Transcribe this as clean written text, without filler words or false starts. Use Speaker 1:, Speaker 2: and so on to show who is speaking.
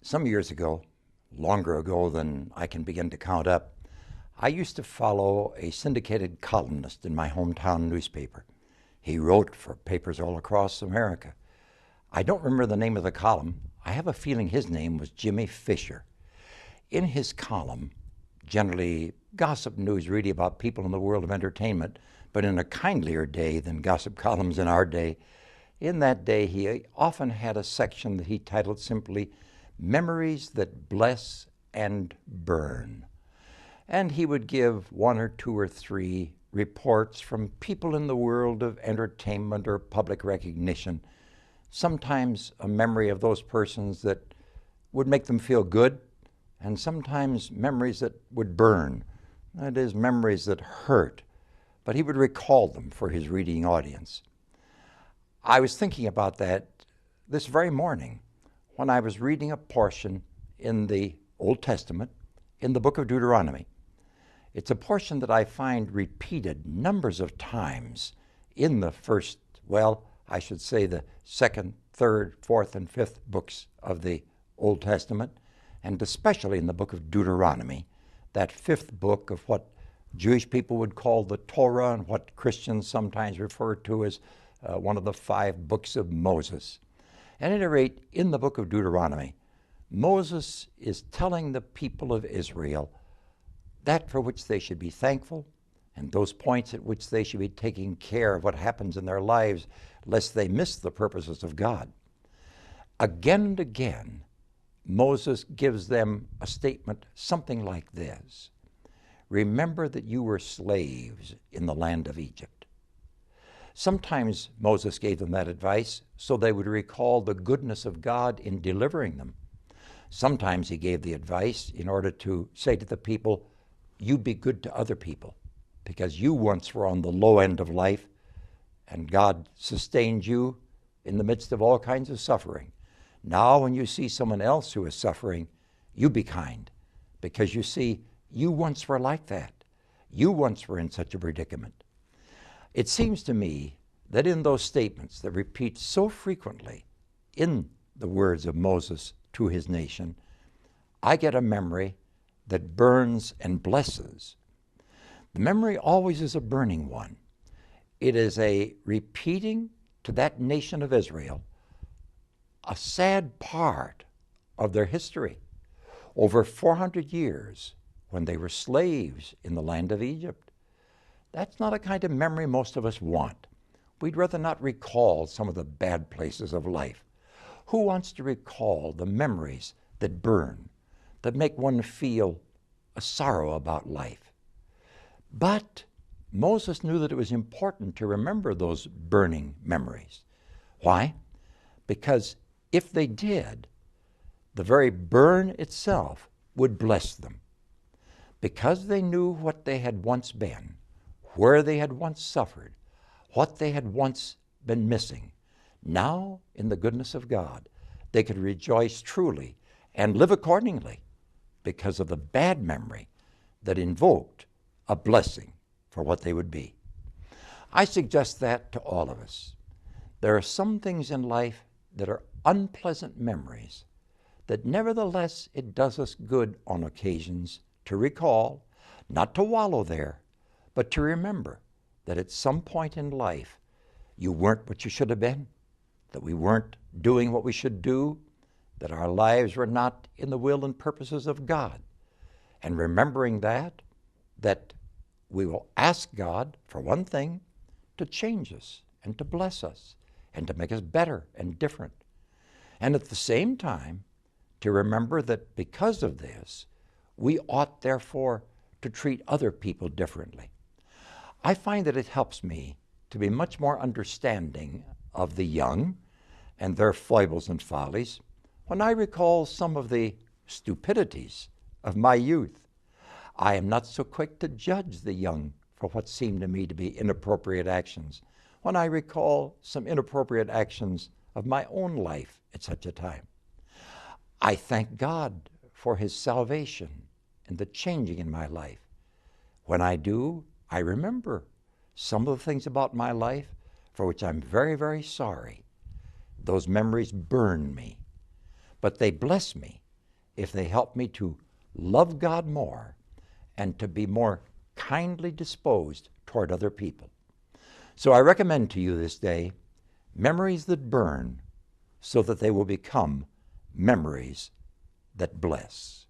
Speaker 1: Some years ago, longer ago than I can begin to count up, I used to follow a syndicated columnist in my hometown newspaper. He wrote for papers all across America. I don't remember the name of the column. I have a feeling his name was Jimmy Fisher. In his column, generally gossip news really about people in the world of entertainment, but in a kindlier day than gossip columns in our day. In that day, he often had a section that he titled simply, Memories That Bless and Burn. And he would give one or two or three reports from people in the world of entertainment or public recognition, sometimes a memory of those persons that would make them feel good, and sometimes memories that would burn, that is, memories that hurt, but he would recall them for his reading audience. I was thinking about that this very morning when I was reading a portion in the Old Testament in the book of Deuteronomy. It's a portion that I find repeated numbers of times in the first, I should say the second, third, fourth, and fifth books of the Old Testament, and especially in the book of Deuteronomy, that fifth book of what Jewish people would call the Torah and what Christians sometimes refer to as one of the 5 books of Moses. At any rate, in the book of Deuteronomy, Moses is telling the people of Israel that for which they should be thankful, and those points at which they should be taking care of what happens in their lives, lest they miss the purposes of God. Again and again, Moses gives them a statement something like this: remember that you were slaves in the land of Egypt. Sometimes Moses gave them that advice so they would recall the goodness of God in delivering them. Sometimes he gave the advice in order to say to the people, you be good to other people, because you once were on the low end of life, and God sustained you in the midst of all kinds of suffering. Now when you see someone else who is suffering, you be kind, because you see, you once were like that. You once were in such a predicament. It seems to me that in those statements that repeat so frequently in the words of Moses to his nation, I get a memory that burns and blesses. The memory always is a burning one. It is a repeating to that nation of Israel a sad part of their history. Over 400 years when they were slaves in the land of Egypt. That's not a kind of memory most of us want. We'd rather not recall some of the bad places of life. Who wants to recall the memories that burn, that make one feel a sorrow about life? But Moses knew that it was important to remember those burning memories. Why? Because if they did, the very burn itself would bless them. Because they knew what they had once been, where they had once suffered, what they had once been missing, now, in the goodness of God, they could rejoice truly and live accordingly because of the bad memory that invoked a blessing for what they would be. I suggest that to all of us. There are some things in life that are unpleasant memories that nevertheless it does us good on occasions to recall, not to wallow there, but to remember that at some point in life you weren't what you should have been, that we weren't doing what we should do, that our lives were not in the will and purposes of God. And remembering that we will ask God, for one thing, to change us and to bless us and to make us better and different. And at the same time, to remember that because of this, we ought therefore to treat other people differently. I find that it helps me to be much more understanding of the young and their foibles and follies when I recall some of the stupidities of my youth. I am not so quick to judge the young for what seem to me to be inappropriate actions when I recall some inappropriate actions of my own life at such a time. I thank God for his salvation and the changing in my life. When I do, I remember some of the things about my life for which I'm very, very sorry. Those memories burn me, but they bless me if they help me to love God more and to be more kindly disposed toward other people. So I recommend to you this day memories that burn so that they will become memories that bless.